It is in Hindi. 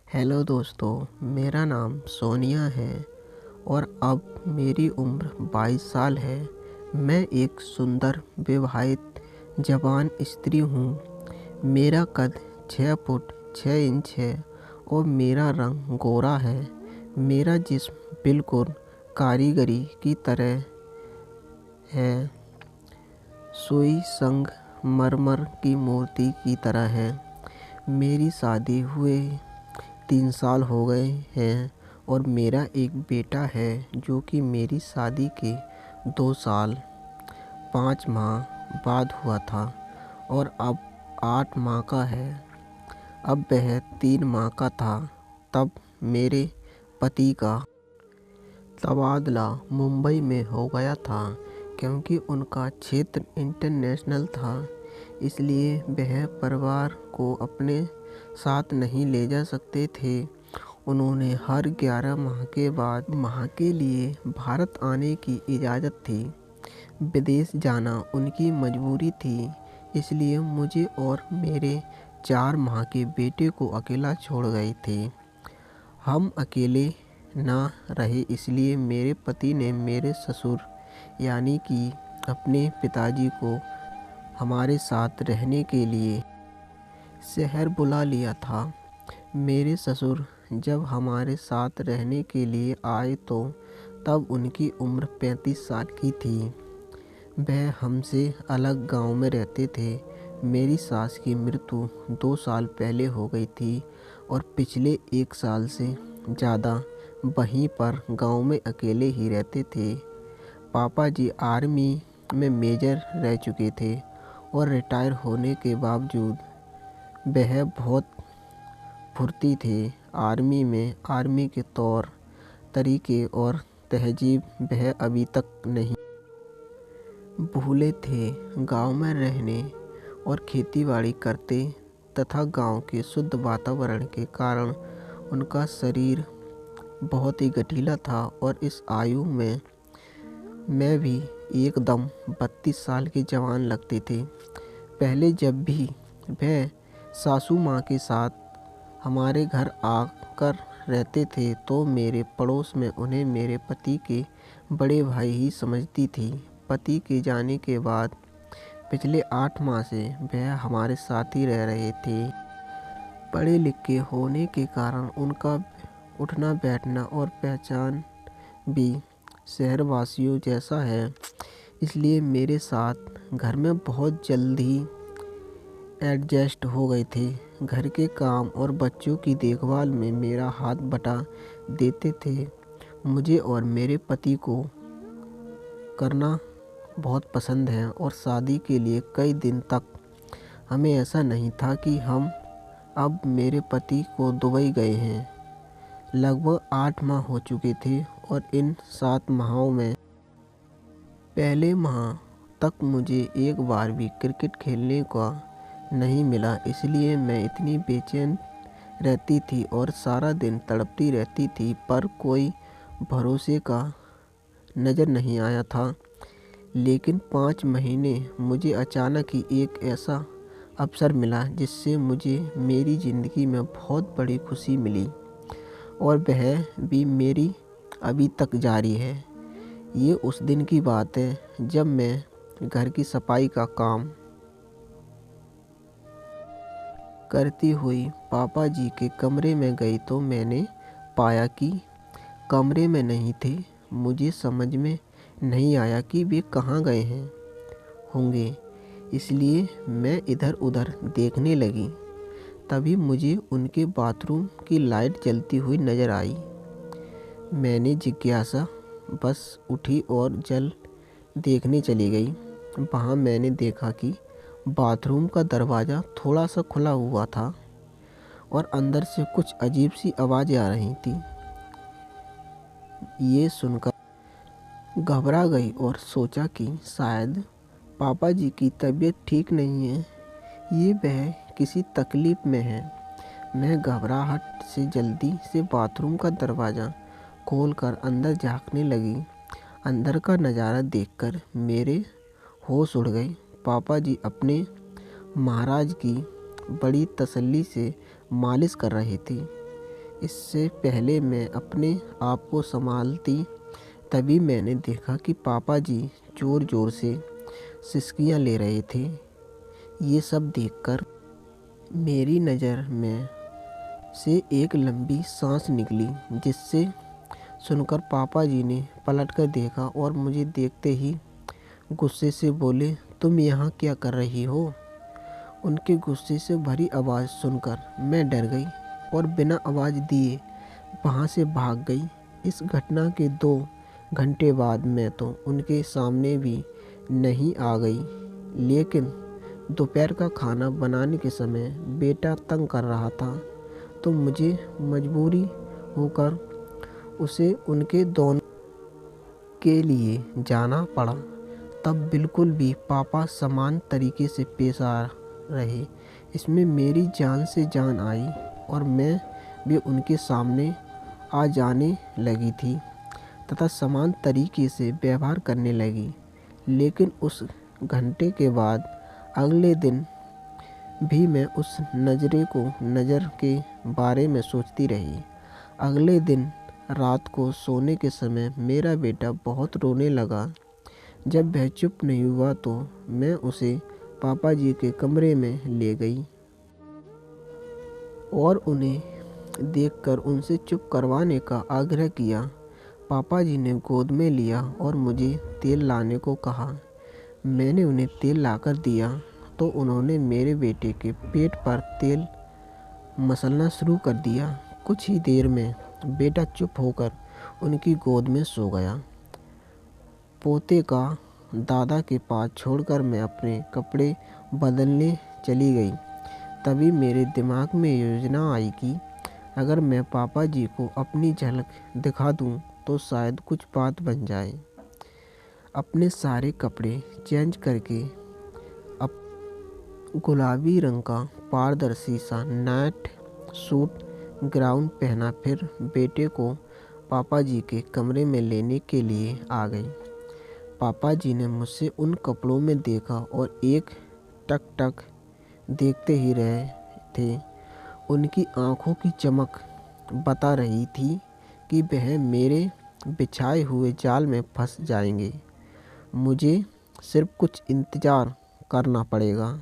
हेलो दोस्तों, मेरा नाम सोनिया है और अब मेरी उम्र 22 साल है। मैं एक सुंदर विवाहित जवान स्त्री हूँ। मेरा कद 6 फुट 6 इंच है और मेरा रंग गोरा है। मेरा जिस्म बिल्कुल कारीगरी की तरह है, सुई संगमरमर की मूर्ति की तरह है। मेरी शादी हुए 3 साल हो गए हैं और मेरा एक बेटा है जो कि मेरी शादी के 2 साल 5 माह बाद हुआ था और अब 8 माह का है। अब वह 3 माह का था तब मेरे पति का तबादला मुंबई में हो गया था, क्योंकि उनका क्षेत्र इंटरनेशनल था, इसलिए वह परिवार को अपने साथ नहीं ले जा सकते थे। उन्होंने हर 11 माह के बाद माह के लिए भारत आने की इजाज़त थी। विदेश जाना उनकी मजबूरी थी, इसलिए मुझे और मेरे 4 माह के बेटे को अकेला छोड़ गए थे। हम अकेले ना रहे, इसलिए मेरे पति ने मेरे ससुर यानी कि अपने पिताजी को हमारे साथ रहने के लिए शहर बुला लिया था। मेरे ससुर जब हमारे साथ रहने के लिए आए तो तब उनकी उम्र 35 साल की थी। वह हमसे अलग गांव में रहते थे। मेरी सास की मृत्यु 2 साल पहले हो गई थी और पिछले 1 साल से ज़्यादा वहीं पर गांव में अकेले ही रहते थे। पापा जी आर्मी में मेजर रह चुके थे और रिटायर होने के बावजूद वह बहुत फुर्ती थे। आर्मी के तौर तरीके और तहजीब वह अभी तक नहीं भूले थे। गांव में रहने और खेतीबाड़ी करते तथा गांव के शुद्ध वातावरण के कारण उनका शरीर बहुत ही गठीला था और इस आयु में मैं भी एकदम 32 साल के जवान लगते थे। पहले जब भी वह सासू माँ के साथ हमारे घर आकर रहते थे तो मेरे पड़ोस में उन्हें मेरे पति के बड़े भाई ही समझती थी। पति के जाने के बाद पिछले 8 माह से वह हमारे साथ ही रह रहे थे। पढ़े लिखे होने के कारण उनका उठना बैठना और पहचान भी शहरवासियों जैसा है, इसलिए मेरे साथ घर में बहुत जल्द ही एडजस्ट हो गए थे। घर के काम और बच्चों की देखभाल में मेरा हाथ बटा देते थे। मुझे और मेरे पति को करना बहुत पसंद है और शादी के लिए कई दिन तक हमें ऐसा नहीं था कि हम अब मेरे पति को दुबई गए हैं। लगभग 8 माह हो चुके थे और इन 7 माहों में पहले माह तक मुझे एक बार भी क्रिकेट खेलने का नहीं मिला, इसलिए मैं इतनी बेचैन रहती थी और सारा दिन तड़पती रहती थी, पर कोई भरोसे का नज़र नहीं आया था। लेकिन 5 महीने मुझे अचानक ही एक ऐसा अवसर मिला जिससे मुझे मेरी ज़िंदगी में बहुत बड़ी खुशी मिली और वह भी मेरी अभी तक जारी है। ये उस दिन की बात है जब मैं घर की सफाई का काम करती हुई पापा जी के कमरे में गई तो मैंने पाया कि कमरे में नहीं थे। मुझे समझ में नहीं आया कि वे कहाँ गए होंगे, इसलिए मैं इधर उधर देखने लगी। तभी मुझे उनके बाथरूम की लाइट जलती हुई नज़र आई। मैंने जिज्ञासा बस उठी और जल देखने चली गई। वहाँ मैंने देखा कि बाथरूम का दरवाज़ा थोड़ा सा खुला हुआ था और अंदर से कुछ अजीब सी आवाज़ें आ रही थी। ये सुनकर घबरा गई और सोचा कि शायद पापा जी की तबीयत ठीक नहीं है, ये वह किसी तकलीफ़ में है। मैं घबराहट से जल्दी से बाथरूम का दरवाज़ा खोलकर अंदर झांकने लगी। अंदर का नज़ारा देखकर मेरे होश उड़ गए। पापा जी अपने महाराज की बड़ी तसल्ली से मालिश कर रहे थे। इससे पहले मैं अपने आप को संभालती तभी मैंने देखा कि पापा जी ज़ोर ज़ोर से सिसकियाँ ले रहे थे। ये सब देखकर मेरी नज़र में से एक लंबी सांस निकली, जिससे सुनकर पापा जी ने पलटकर देखा और मुझे देखते ही गुस्से से बोले, तुम यहाँ क्या कर रही हो? उनके गुस्से से भरी आवाज़ सुनकर मैं डर गई और बिना आवाज़ दिए वहाँ से भाग गई। इस घटना के 2 घंटे बाद मैं तो उनके सामने भी नहीं आ गई, लेकिन दोपहर का खाना बनाने के समय बेटा तंग कर रहा था तो मुझे मजबूरी होकर उसे उनके दोनों के लिए जाना पड़ा। तब बिल्कुल भी पापा समान तरीके से पेश आ रहे। इसमें मेरी जान से जान आई और मैं भी उनके सामने आ जाने लगी थी तथा समान तरीके से व्यवहार करने लगी। लेकिन उस घंटे के बाद अगले दिन भी मैं उस नज़र के बारे में सोचती रही। अगले दिन रात को सोने के समय मेरा बेटा बहुत रोने लगा। जब वह चुप नहीं हुआ तो मैं उसे पापा जी के कमरे में ले गई और उन्हें देखकर उनसे चुप करवाने का आग्रह किया। पापा जी ने गोद में लिया और मुझे तेल लाने को कहा। मैंने उन्हें तेल लाकर दिया तो उन्होंने मेरे बेटे के पेट पर तेल मसलना शुरू कर दिया। कुछ ही देर में बेटा चुप होकर उनकी गोद में सो गया। पोते का दादा के पास छोड़कर मैं अपने कपड़े बदलने चली गई। तभी मेरे दिमाग में योजना आई कि अगर मैं पापा जी को अपनी झलक दिखा दूं तो शायद कुछ बात बन जाए। अपने सारे कपड़े चेंज करके अब गुलाबी रंग का पारदर्शी सा नाइट सूट गाउन पहना, फिर बेटे को पापा जी के कमरे में लेने के लिए आ गई। पापा जी ने मुझसे उन कपड़ों में देखा और एक टक देखते ही रहे थे। उनकी आंखों की चमक बता रही थी कि वह मेरे बिछाए हुए जाल में फंस जाएंगे। मुझे सिर्फ कुछ इंतज़ार करना पड़ेगा।